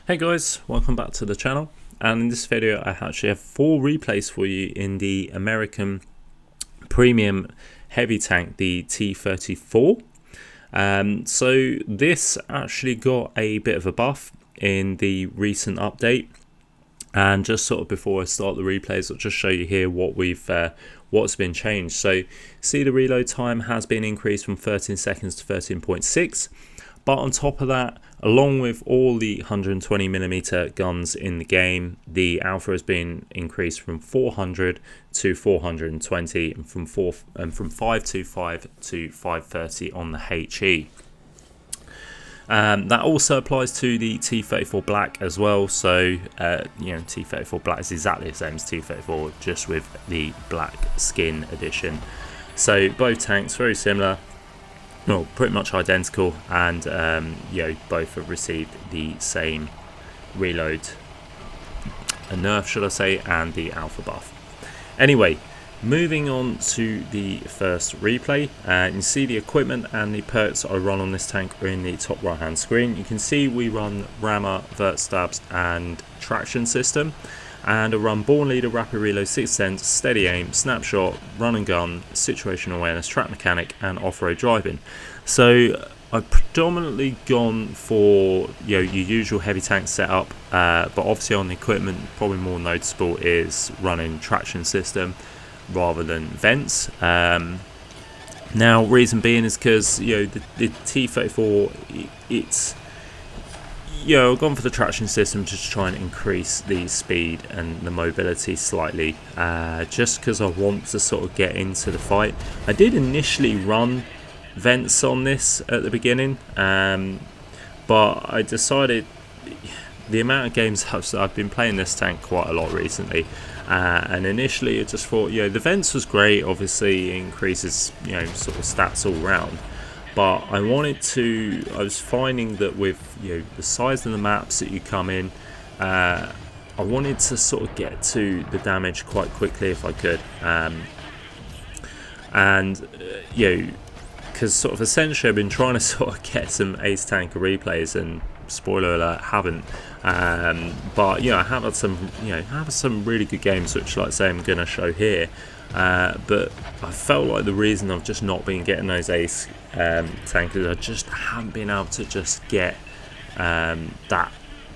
Hey guys, welcome back to the channel, and in this video I actually have 4 replays for you in the American premium heavy tank, the T34. So this actually got a bit of a buff in the recent update, and just sort of before I start the replays I'll just show you here what's been changed. So see, the reload time has been increased from 13 seconds to 13.6. But on top of that, along with all the 120mm guns in the game, the alpha has been increased from 400 to 420 and from 525 to 530 on the HE. That also applies to the T34 Black as well. So T34 Black is exactly the same as T34, just with the black skin edition. So both tanks very similar. Well, pretty much identical, and both have received the same reload, a nerf should I say, and the alpha buff. Anyway, moving on to the first replay, you see the equipment and the perks I run on this tank are in the top right hand screen. You can see we run rammer, vert stabs and traction system, and I run Born Leader, Rapid Reload, 6th Sense, Steady Aim, Snapshot, Run and Gun, Situational Awareness, Track Mechanic and Off-Road Driving. So I've predominantly gone for your usual heavy tank setup, but obviously on the equipment probably more noticeable is running traction system rather than vents. Now reason being is because the T34, it's I've gone for the traction system just to try and increase the speed and the mobility slightly, just because I want to sort of get into the fight. I did initially run vents on this at the beginning, but I decided the amount of games I've been playing this tank quite a lot recently, and initially I just thought the vents was great, obviously increases sort of stats all round. But I was finding that with the size of the maps that you come in, I wanted to sort of get to the damage quite quickly if I could, because sort of essentially I've been trying to sort of get some ace tanker replays, and spoiler alert, haven't. But I have had some really good games, which like I say I'm going to show here. But I felt like the reason I've just not been getting those ace tankers, I just haven't been able to just get that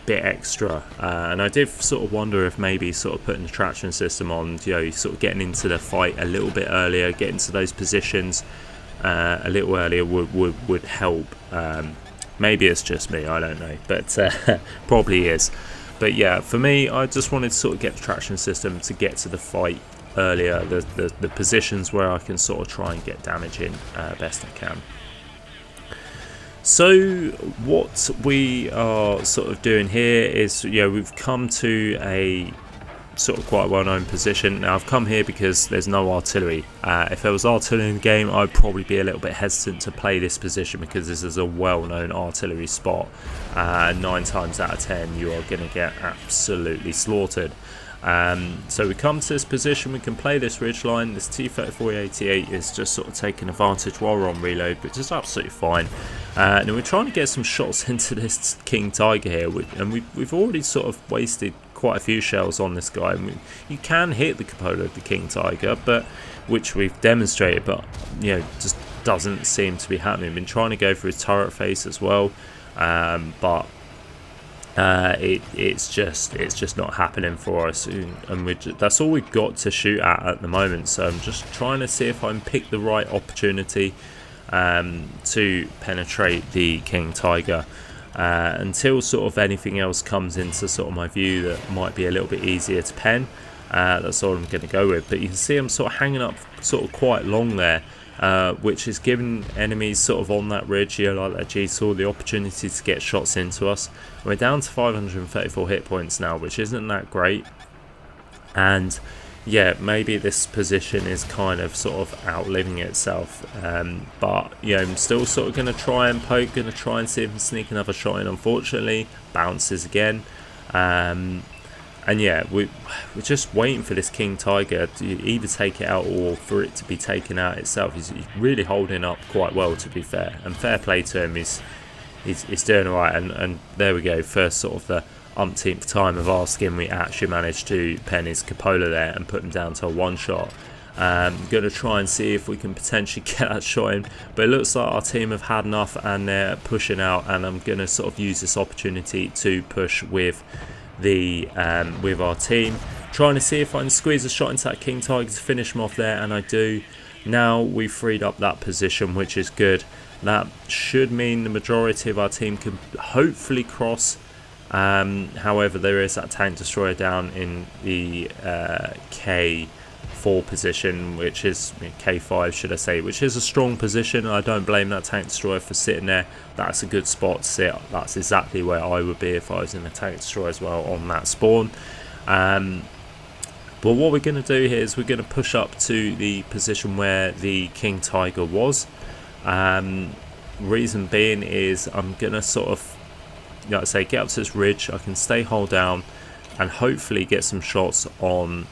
bit extra, and I did sort of wonder if maybe sort of putting the traction system on, sort of getting into the fight a little bit earlier, getting to those positions a little earlier would help. Maybe it's just me, I don't know, but probably is. But yeah, for me, I just wanted to sort of get the traction system to get to the fight earlier, the positions where I can sort of try and get damage in best I can. So what we are sort of doing here is we've come to a sort of quite well-known position. Now I've come here because there's no artillery. If there was artillery in the game, I'd probably be a little bit hesitant to play this position, because this is a well-known artillery spot. 9 times out of 10 you are going to get absolutely slaughtered. So we come to this position, we can play this ridgeline. This T34-88 is just sort of taking advantage while we're on reload, which is absolutely fine. And we're trying to get some shots into this King Tiger here, and we've already sort of wasted quite a few shells on this guy. And you can hit the cupola of the King Tiger, but which we've demonstrated, but just doesn't seem to be happening. We've been trying to go for his turret face as well, but it's just not happening for us, and that's all we've got to shoot at the moment. So I'm just trying to see if I can pick the right opportunity to penetrate the King Tiger, until sort of anything else comes into sort of my view that might be a little bit easier to pen. That's all I'm going to go with. But you can see I'm sort of hanging up sort of quite long there, which is giving enemies sort of on that ridge, like that G-Saw, the opportunity to get shots into us. We're down to 534 hit points now, which isn't that great. And yeah, maybe this position is kind of sort of outliving itself, but I'm still sort of going to try and poke, going to try and see if I can sneak another shot in. Unfortunately, bounces again. And yeah, we're just waiting for this King Tiger to either take it out or for it to be taken out itself. He's really holding up quite well, to be fair, and fair play to him. he's doing alright. And there we go, first sort of the umpteenth time of our skin we actually managed to pen his cupola there and put him down to a one shot. Going to try and see if we can potentially get that shot in, but it looks like our team have had enough and they're pushing out, and I'm going to sort of use this opportunity to push with the with our team, trying to see if I can squeeze a shot into that King Tiger to finish him off there, and I do. Now we've freed up that position, which is good. That should mean the majority of our team can hopefully cross. However, there is that tank destroyer down in the K4 position, which is K5 should I say, which is a strong position. I don't blame that tank destroyer for sitting there. That's a good spot to sit. That's exactly where I would be if I was in a tank destroyer as well on that spawn. But what we're going to do here is we're going to push up to the position where the King Tiger was. Reason being is I'm going to sort of, like I say, get up to this ridge. I can stay hold down and hopefully get some shots on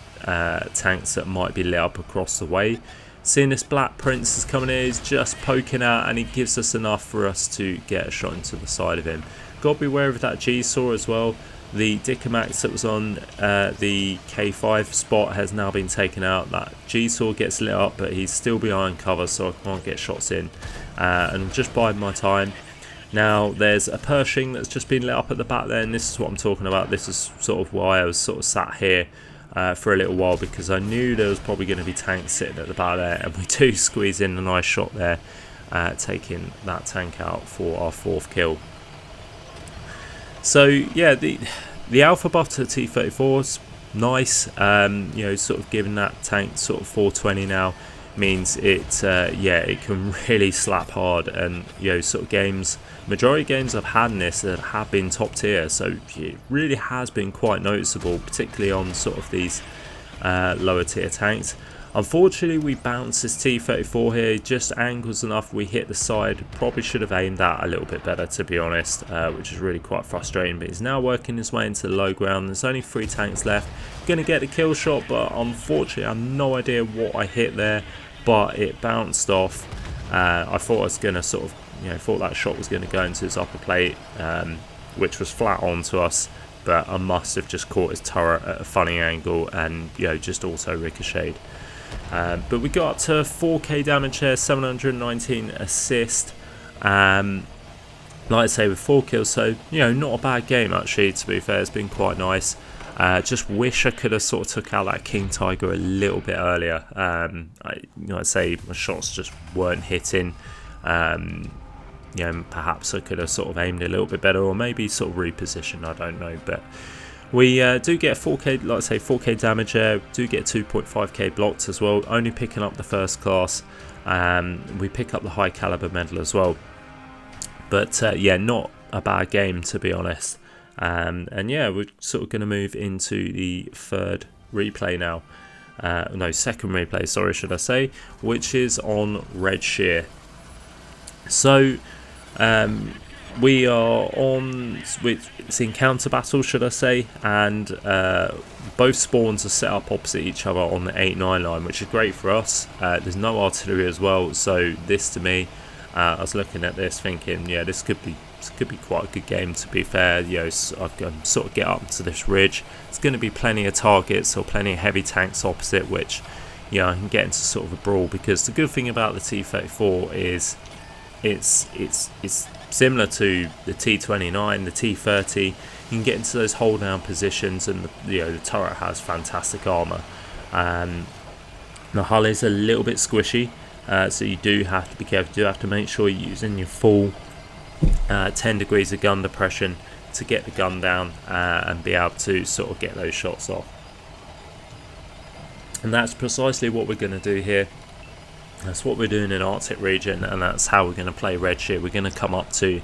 tanks that might be lit up across the way. Seeing this Black Prince is coming in, he's just poking out, and he gives us enough for us to get a shot into the side of him. Got to be aware of that G-Saw as well. The Dickomax that was on the K5 spot has now been taken out. That G-Saw gets lit up, but he's still behind cover, so I can't get shots in. And just biding my time. Now there's a Pershing that's just been lit up at the back there, and this is what I'm talking about. This is sort of why I was sort of sat here for a little while, because I knew there was probably going to be tanks sitting at the back there, and we do squeeze in a nice shot there, taking that tank out for our 4th kill. So yeah, the alpha buff to the T34 is nice. You know, sort of giving that tank sort of 420 now means it yeah, it can really slap hard, and you know, sort of games, majority of games I've had in this that have been top tier, so it really has been quite noticeable, particularly on sort of these lower tier tanks. Unfortunately, we bounce this T34 here, just angles enough, we hit the side. Probably should have aimed that a little bit better, to be honest, which is really quite frustrating, but he's now working his way into the low ground. There's only 3 tanks left. Going to get the kill shot, but unfortunately I have no idea what I hit there, but it bounced off. I thought I was going to sort of, you know, thought that shot was going to go into his upper plate, which was flat onto us, but I must have just caught his turret at a funny angle and, you know, just auto ricocheted. But we got up to 4k damage here, 719 assist. Like I say, with 4 kills, so, you know, not a bad game actually, to be fair. It's been quite nice. Just wish I could have sort of took out that King Tiger a little bit earlier. I'd say my shots just weren't hitting. You know, perhaps I could have sort of aimed a little bit better, or maybe sort of repositioned, I don't know. But we do get 4k, like I say, 4k damage there. Do get 2.5k blocked as well, only picking up the first class. We pick up the high caliber medal as well. But yeah, not a bad game, to be honest. And yeah, we're sort of going to move into the 3rd replay now. No, 2nd replay, sorry, should I say, which is on Redshire. So we are on, it's encounter battle, should I say, and both spawns are set up opposite each other on the 8-9 line, which is great for us. There's no artillery as well, so this to me, I was looking at this thinking, yeah, this could be quite a good game, to be fair. You know, I can sort of get up to this ridge. It's going to be plenty of targets or plenty of heavy tanks opposite, which, you know, I can get into sort of a brawl, because the good thing about the T34 is it's similar to the T29, the T30. You can get into those hold down positions, and you know, the turret has fantastic armour. The hull is a little bit squishy, so you do have to be careful. You do have to make sure you're using your full 10 degrees of gun depression to get the gun down and be able to sort of get those shots off. And that's precisely what we're going to do here. That's what we're doing in Arctic region, and that's how we're going to play Redshire. We're going to come up to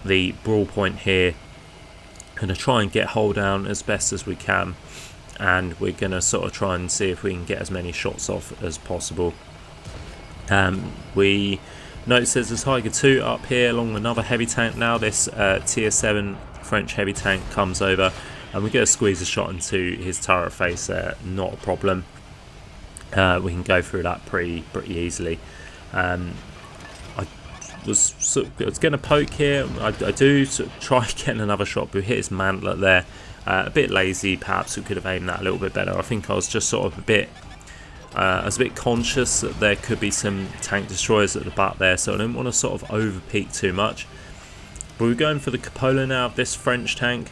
the brawl point here, going to try and get hold down as best as we can, and we're going to sort of try and see if we can get as many shots off as possible. We notice there's a Tiger 2 up here along with another heavy tank. Now this tier 7 French heavy tank comes over, and we're going to squeeze a shot into his turret face there, not a problem. We can go through that pretty easily. was going to poke here. I do sort of try getting another shot, but we hit his mantlet there. A bit lazy, perhaps we could have aimed that a little bit better. I think I was just sort of a bit conscious that there could be some tank destroyers at the back there, so I didn't want to sort of over peak too much. But we're going for the cupola now of this French tank,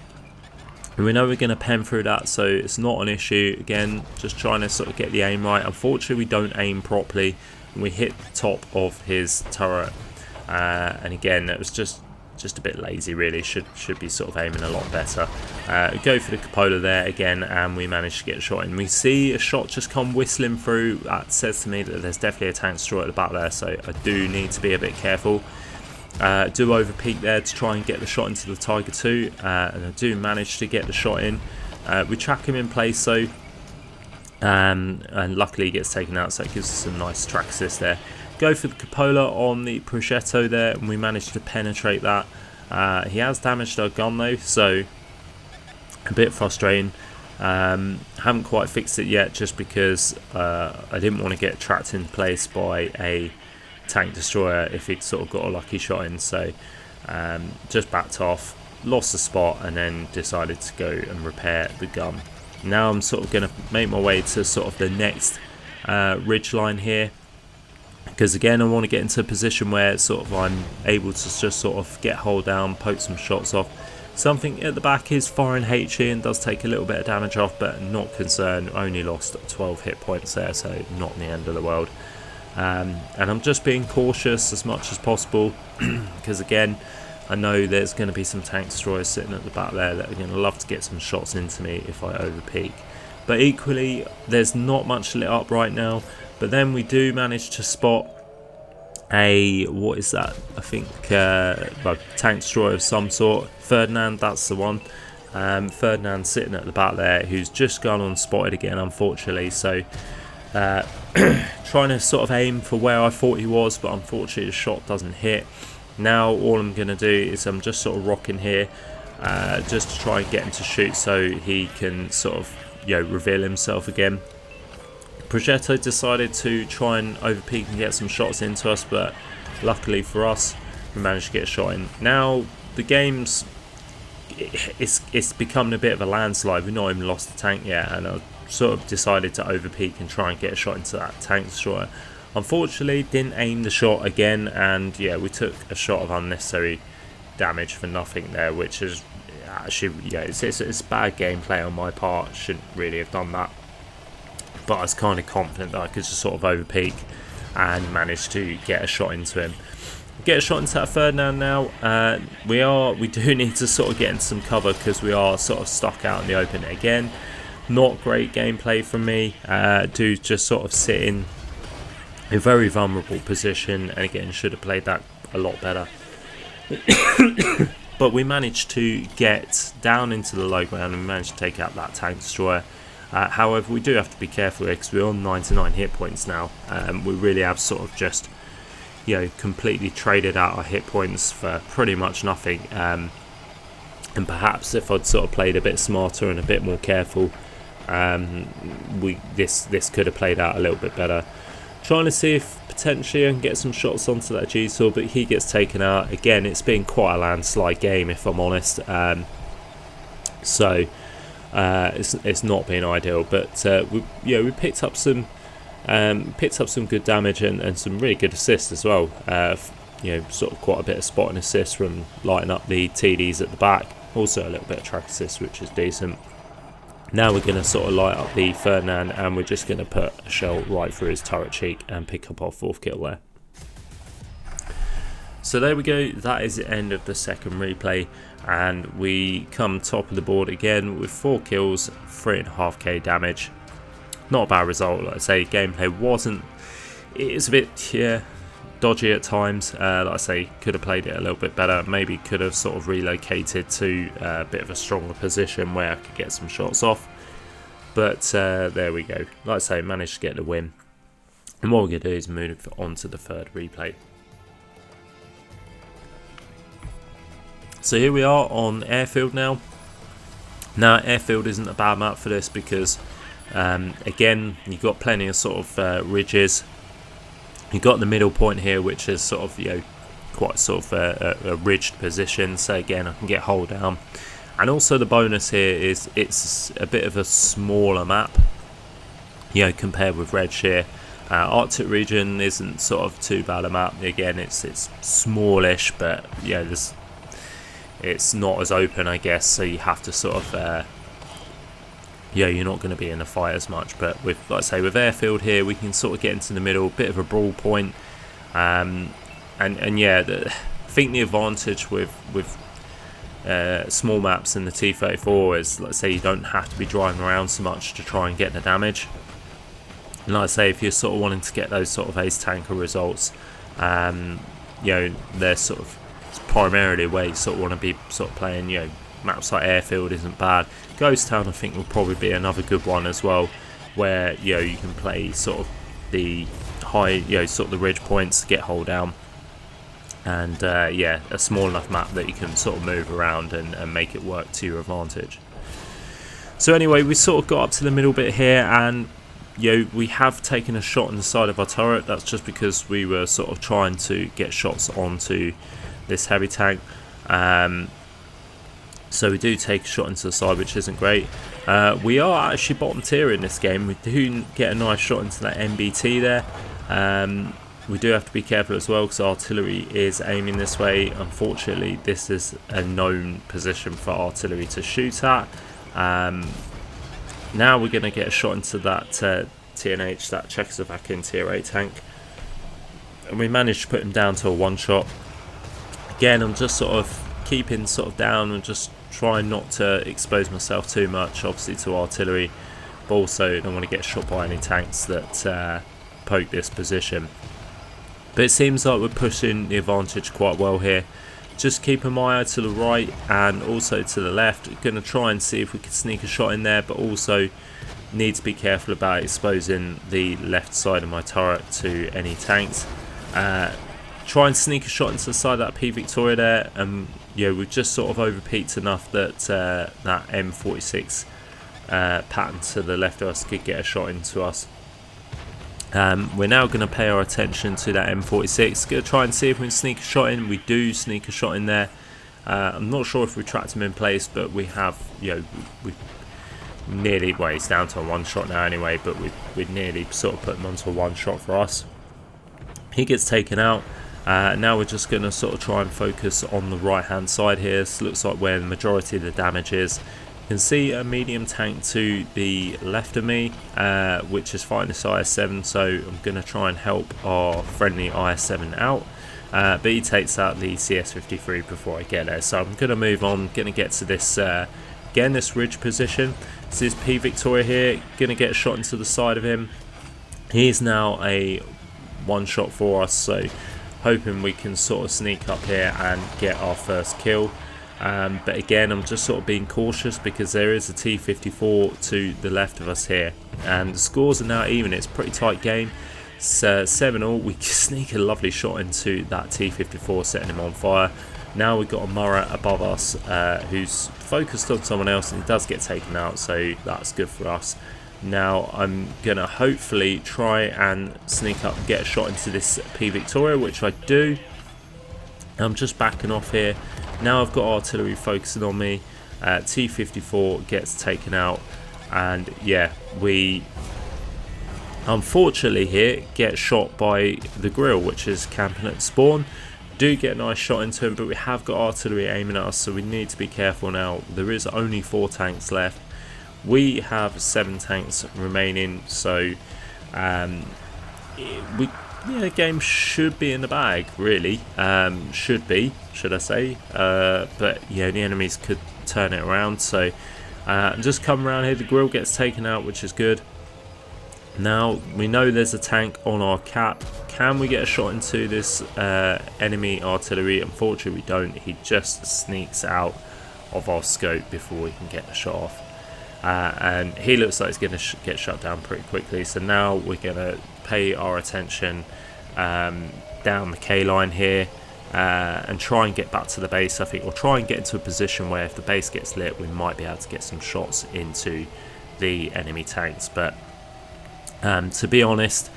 and we know we're going to pen through that, so it's not an issue. Again, just trying to sort of get the aim right. Unfortunately, we don't aim properly, and we hit the top of his turret, and again, it was just a bit lazy really. Should be sort of aiming a lot better. Go for the cupola there again, and we managed to get a shot in. We see a shot just come whistling through. That says to me that there's definitely a tank destroyer at the back there, so I do need to be a bit careful. Do over peak there to try and get the shot into the Tiger 2, and I do manage to get the shot in. We track him in place, so and luckily he gets taken out, so it gives us some nice track assist there. Go for the cupola on the Progetto there, and we managed to penetrate that. He has damaged our gun though, so a bit frustrating. Haven't quite fixed it yet, just because I didn't want to get trapped in place by a tank destroyer if he'd sort of got a lucky shot in. So just backed off, lost the spot, and then decided to go and repair the gun. Now I'm sort of going to make my way to sort of the next ridge line here, because again I want to get into a position where sort of I'm able to just sort of get hold down, poke some shots off. Something at the back is firing HE and does take a little bit of damage off, but not concerned. Only lost 12 hit points there, so not the end of the world. And I'm just being cautious as much as possible, because again I know there's going to be some tank destroyers sitting at the back there that are going to love to get some shots into me if I overpeak. But equally, there's not much lit up right now. But then we do manage to spot a, what is that? I think well, tank destroyer of some sort. Ferdinand, that's the one. Ferdinand sitting at the back there, who's just gone unspotted again, unfortunately. So trying to sort of aim for where I thought he was, but unfortunately the shot doesn't hit. Now all I'm going to do is I'm just sort of rocking here, just to try and get him to shoot so he can sort of, you know, reveal himself again. Progetto decided to try and overpeak and get some shots into us, but luckily for us we managed to get a shot in. Now the game's it's becoming a bit of a landslide. We've not even lost the tank yet, and I sort of decided to overpeak and try and get a shot into that tank destroyer. Unfortunately didn't aim the shot again, and yeah, we took a shot of unnecessary damage for nothing there, which is actually, yeah, it's bad gameplay on my part. Shouldn't really have done that, but I was kind of confident that I could just sort of overpeak and manage to get a shot into him. Get a shot into that Ferdinand now. We do need to sort of get into some cover, because we are sort of stuck out in the open again. Not great gameplay from me. Do just sort of sit in a very vulnerable position, and again should have played that a lot better. But we managed to get down into the low ground and we managed to take out that tank destroyer. However, we do have to be careful here, because we're on 99 hit points now. We really have sort of just, you know, completely traded out our hit points for pretty much nothing. And perhaps if I'd sort of played a bit smarter and a bit more careful, this could have played out a little bit better. Trying to see if potentially I can get some shots onto that G-Saw, but he gets taken out. Again, it's been quite a landslide game, if I'm honest. So it's not been ideal, but we picked up some good damage and some really good assists as well. You know, sort of quite a bit of spot and assist from lighting up the TDs at the back. Also a little bit of track assist, which is decent. Now we're going to sort of light up the Ferdinand, and we're just going to put a shell right through his turret cheek and pick up our 4th kill there. So there we go, that is the end of the second replay, and we come top of the board again with 4 kills, 3.5k damage. Not a bad result. Like I say, gameplay wasn't, it's a bit, yeah, dodgy at times. Like I say, could have played it a little bit better. Maybe could have sort of relocated to a bit of a stronger position where I could get some shots off. But there we go. Like I say, managed to get the win. And what we're going to do is move on to the third replay. So here we are on Airfield now. Now Airfield isn't a bad map for this, because again, you've got plenty of sort of ridges. You've got the middle point here, which is sort of, you know, quite sort of a ridged position, so again I can get hull down. And also the bonus here is it's a bit of a smaller map, you know, compared with Redshire. Arctic region isn't sort of too bad a map. Again, it's smallish, but yeah, it's not as open, I guess, so you have to sort of yeah, you're not going to be in a fight as much. But with, like I say, with Airfield here, we can sort of get into the middle, bit of a brawl point, and yeah, I think the advantage with small maps in the T34 is, let's say, you don't have to be driving around so much to try and get the damage. And like I say, if you're sort of wanting to get those sort of ace tanker results, you know, they're sort of primarily where you sort of want to be sort of playing. You know, maps like Airfield isn't bad. Ghost Town I think will probably be another good one as well, where, you know, you can play sort of the high, you know, sort of the ridge points to get hull down, and yeah, a small enough map that you can sort of move around and make it work to your advantage. So anyway, we sort of got up to the middle bit here, and you know, we have taken a shot on the side of our turret. That's just because we were sort of trying to get shots onto this heavy tank. So we do take a shot into the side, which isn't great. We are actually bottom tier in this game. We do get a nice shot into that MBT there. We do have to be careful as well because artillery is aiming this way. Unfortunately, this is a known position for artillery to shoot at. Now we're going to get a shot into that TNH, that Czechoslovakian tier 8 tank. And we managed to put him down to a one shot. Again, I'm just sort of keeping sort of down and just trying not to expose myself too much, obviously, to artillery, but also don't want to get shot by any tanks that poke this position. But it seems like we're pushing the advantage quite well here. Just keep my eye to the right and also to the left. Going to try and see if we can sneak a shot in there, but also need to be careful about exposing the left side of my turret to any tanks. Try and sneak a shot into the side of that P Victoria there, and yeah, we've just sort of overpeaked enough that that M46 pattern to the left of us could get a shot into us. We're now going to pay our attention to that M46. Going to try and see if we can sneak a shot in. We do sneak a shot in there. I'm not sure if we trapped him in place, but we have, you know, we nearly, well, he's down to a one shot now anyway, but we'd nearly sort of put him onto a one shot for us. He gets taken out. Now we're just going to sort of try and focus on the right hand side here. This looks like where the majority of the damage is. You can see a medium tank to the left of me, which is fighting this IS-7, so I'm going to try and help our friendly IS-7 out. But he takes out the CS-53 before I get there, so I'm going to move on. Going to get to this, again, this ridge position. This is P Victoria here, going to get a shot into the side of him. He's now a one shot for us, so hoping we can sort of sneak up here and get our first kill. But again, I'm just sort of being cautious because there is a T34 to the left of us here, and the scores are now even. It's a pretty tight game. It's 7-all. We sneak a lovely shot into that T54, setting him on fire. Now we've got a Murrah above us who's focused on someone else, and he does get taken out, so that's good for us. Now I'm going to hopefully try and sneak up and get a shot into this P Victoria, which I do. I'm just backing off here. Now I've got artillery focusing on me. T54 gets taken out, and yeah, we unfortunately here get shot by the grill, which is camping at spawn. Do get a nice shot into him, but we have got artillery aiming at us, so we need to be careful now. There is only 4 tanks left. We have 7 tanks remaining, so the game should be in the bag, really. Should I say? But yeah, the enemies could turn it around. So just come around here. The grill gets taken out, which is good. Now we know there's a tank on our cap. Can we get a shot into this enemy artillery? Unfortunately, we don't. He just sneaks out of our scope before we can get the shot off. And he looks like he's going to get shut down pretty quickly. So now we're going to pay our attention down the K line here and try and get back to the base. I think we'll try and get into a position where if the base gets lit, we might be able to get some shots into the enemy tanks. But to be honest,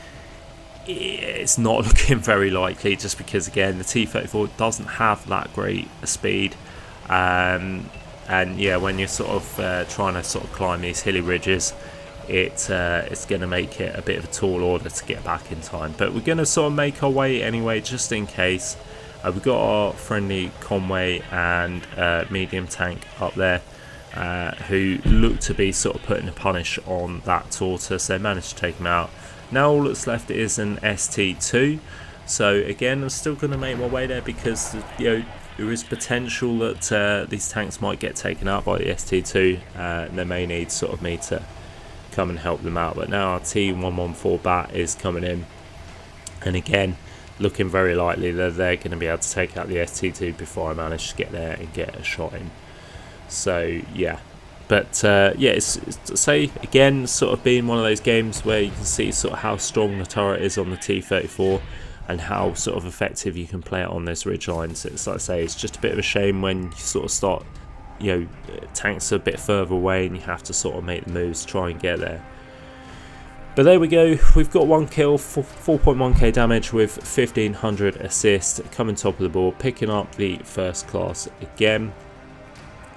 it's not looking very likely, just because again the T34 doesn't have that great a speed, and yeah, when you're sort of trying to sort of climb these hilly ridges, it's going to make it a bit of a tall order to get back in time. But we're going to sort of make our way anyway, just in case. We've got our friendly Conway and medium tank up there, who look to be sort of putting a punish on that tortoise. They managed to take him out. Now all that's left is an ST2. So again, I'm still going to make my way there, because there is potential that these tanks might get taken out by the ST2. They may need sort of me to come and help them out. But now our T114 bat is coming in, and again, looking very likely that they're going to be able to take out the ST2 before I manage to get there and get a shot in. So yeah, but yeah, it's say again, sort of being one of those games where you can see sort of how strong the turret is on the T34 and how sort of effective you can play it on this ridgeline. So it's like I say, it's just a bit of a shame when you sort of start, tanks are a bit further away and you have to sort of make the moves to try and get there. But there we go, we've got 1 kill, 4.1k damage with 1500 assist, coming top of the board, picking up the first class again.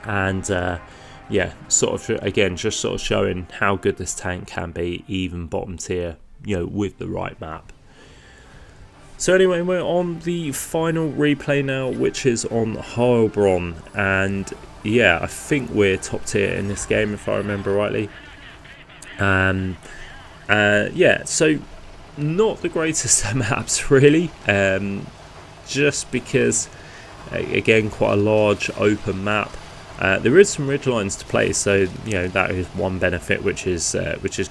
And yeah, sort of again, just sort of showing how good this tank can be, even bottom tier, with the right map. So anyway, we're on the final replay now, which is on Heilbronn, and yeah, I think we're top tier in this game if I remember rightly. Yeah, so not the greatest maps really, just because again, quite a large open map. There is some ridgelines to play, so that is one benefit, which is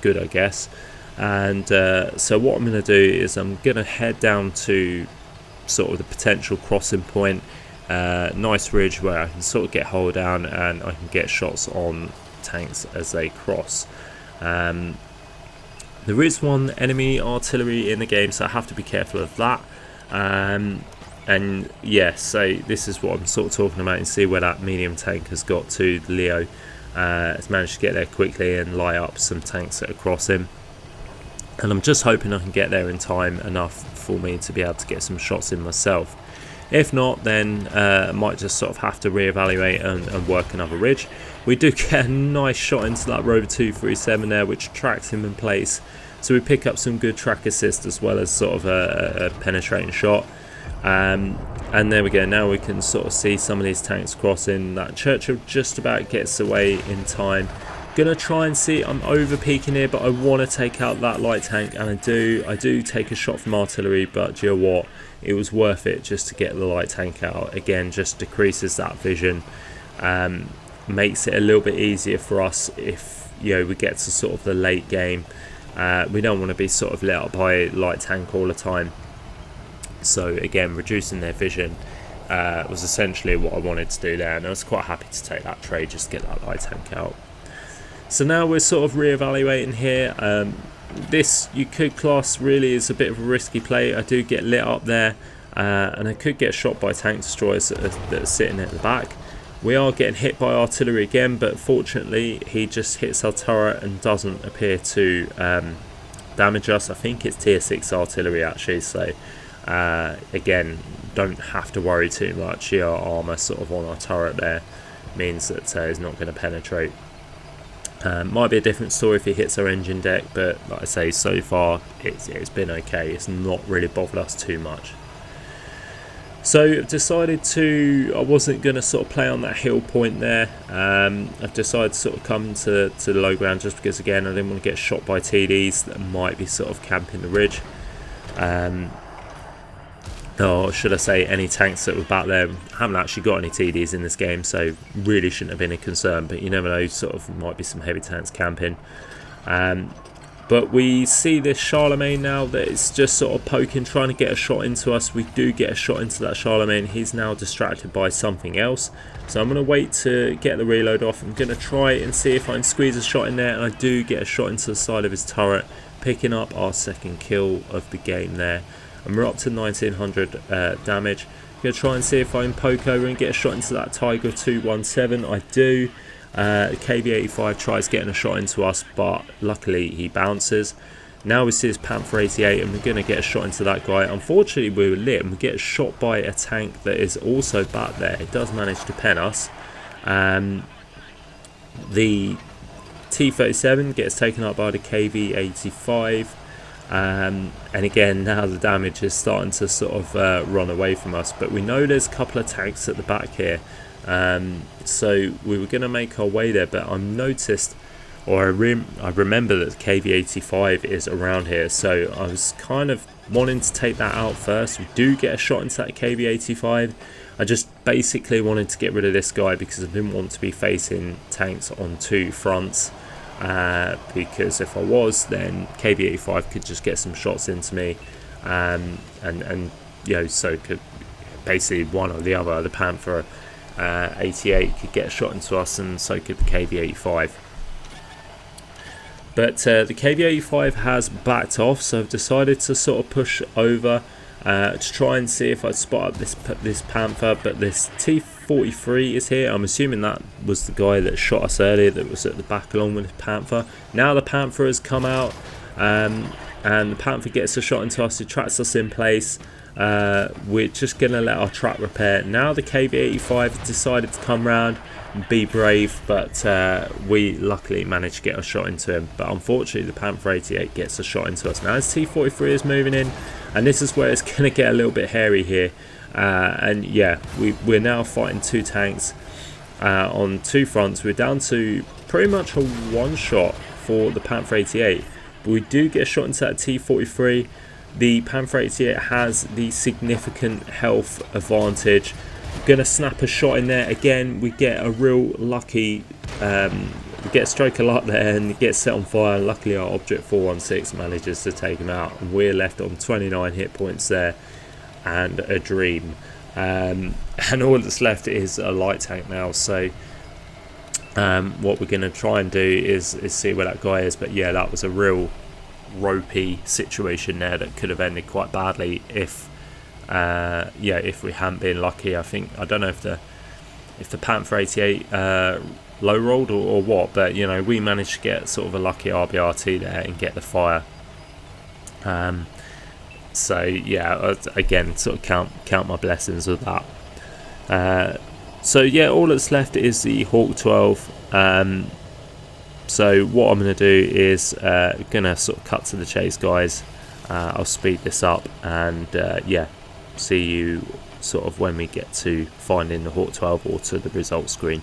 good, I guess. And so what I'm going to do is I'm going to head down to sort of the potential crossing point, nice ridge where I can sort of get hold down and I can get shots on tanks as they cross. There is one enemy artillery in the game, so I have to be careful of that. And yeah, so this is what I'm sort of talking about. You see where that medium tank has got to. The Leo has managed to get there quickly and light up some tanks that are crossing. And I'm just hoping I can get there in time enough for me to be able to get some shots in myself. If not, then I might just sort of have to reevaluate and work another ridge. We do get a nice shot into that Rover 237 there, which tracks him in place. So we pick up some good track assist as well as sort of a penetrating shot. And there we go, now we can sort of see some of these tanks crossing. That Churchill just about gets away in time. Gonna try and see, I'm over peaking here, but I want to take out that light tank, and I do take a shot from artillery, but do you know what, it was worth it just to get the light tank out. Again, just decreases that vision, makes it a little bit easier for us if we get to sort of the late game. We don't want to be sort of lit up by light tank all the time. So again, reducing their vision was essentially what I wanted to do there, and I was quite happy to take that trade just to get that light tank out. So now we're sort of re-evaluating here. This you could class really is a bit of a risky play. I do get lit up there, and I could get shot by tank destroyers that are sitting at the back. We are getting hit by artillery again, but fortunately he just hits our turret and doesn't appear to damage us. I think it's tier 6 artillery actually, so again, don't have to worry too much. Our armour sort of on our turret there means that it's not going to penetrate. Might be a different story if he hits our engine deck, but like I say, so far it's been okay. It's not really bothered us too much. So I've decided I wasn't going to sort of play on that hill point there. I've decided to sort of come to the low ground just because, again, I didn't want to get shot by TDs that might be sort of camping the ridge. Or should I say any tanks that were back there. I haven't actually got any TDs in this game, so really shouldn't have been a concern, but you never know, sort of might be some heavy tanks camping. But we see this Charlemagne now that it's just sort of poking, trying to get a shot into us. We do get a shot into that Charlemagne. He's now distracted by something else, so I'm going to wait to get the reload off. I'm going to try and see if I can squeeze a shot in there, and I do get a shot into the side of his turret, picking up our second kill of the game there. And we're up to 1900 damage. I'm going to try and see if I can poke over and get a shot into that Tiger 217. I do. KV85 tries getting a shot into us, but luckily he bounces. Now we see this Panther 88 and we're going to get a shot into that guy. Unfortunately we were lit and we get shot by a tank that is also back there. It does manage to pen us. The T37 gets taken up by the KV85. And again, now the damage is starting to sort of run away from us, but we know there's a couple of tanks at the back here, so we were going to make our way there, but I noticed, or I remember that the KV85 is around here, so I was kind of wanting to take that out first. We do get a shot into that KV85. I just basically wanted to get rid of this guy because I didn't want to be facing tanks on two fronts. Because if I was, then KV85 could just get some shots into me, and you know, so could basically one or the other. The Panther 88 could get a shot into us, and so could the KV85. But the KV85 has backed off, so I've decided to sort of push over to try and see if I spot up this Panther. But this T34 is here. I'm assuming that was the guy that shot us earlier that was at the back along with the Panther. Now the Panther has come out, and the Panther gets a shot into us. He traps us in place. We're just going to let our trap repair. Now the KV85 decided to come round and be brave, but we luckily managed to get a shot into him. But unfortunately the Panther 88 gets a shot into us. Now this T43 is moving in, and this is where it's going to get a little bit hairy here. And yeah, we're now fighting two tanks on two fronts. We're down to pretty much a one shot for the Panther 88, but we do get a shot into that T43. The Panther 88 has the significant health advantage. Gonna snap a shot in there again. We get a real lucky, we get a stroke of luck there and it gets set on fire. Luckily our Object 416 manages to take him out, and we're left on 29 hit points there and a dream. And all that's left is a light tank now, so what we're going to try and do is see where that guy is. But yeah, that was a real ropey situation there that could have ended quite badly if if we hadn't been lucky. I don't know if the Panther 88 low rolled or what, but you know, we managed to get sort of a lucky RBRT there and get the fire. So yeah, again, sort of count my blessings with that. So yeah, all that's left is the Hawk 12. So what I'm going to do is going to sort of cut to the chase, guys. I'll speed this up, and yeah, see you sort of when we get to finding the Hawk 12 or to the results screen.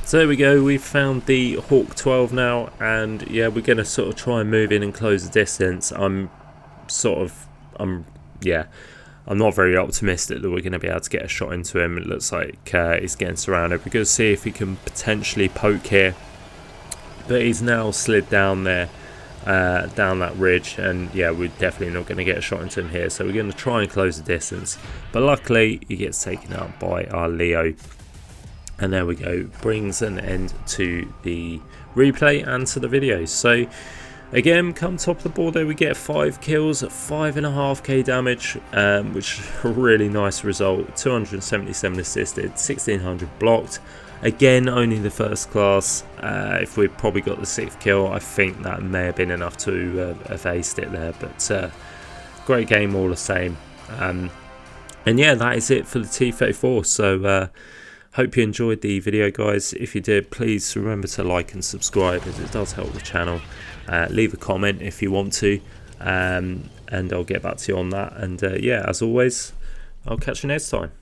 So there we go, we've found the Hawk 12 now, and yeah, we're going to sort of try and move in and close the distance. I'm not very optimistic that we're going to be able to get a shot into him. It looks like he's getting surrounded. We're going to see if he can potentially poke here, but he's now slid down there, down that ridge, and yeah, we're definitely not going to get a shot into him here. So we're going to try and close the distance, but luckily he gets taken out by our Leo. And there we go, brings an end to the replay and to the video. So again, come top of the board there, we get 5 kills at 5.5k damage, which is a really nice result. 277 assisted, 1600 blocked. Again, only the first class. If we'd probably got the 6th kill, I think that may have been enough to have aced it there. But great game all the same. And yeah, that is it for the T34. So hope you enjoyed the video, guys. If you did, please remember to like and subscribe, as it does help the channel. Leave a comment if you want to, and I'll get back to you on that. And yeah, as always, I'll catch you next time.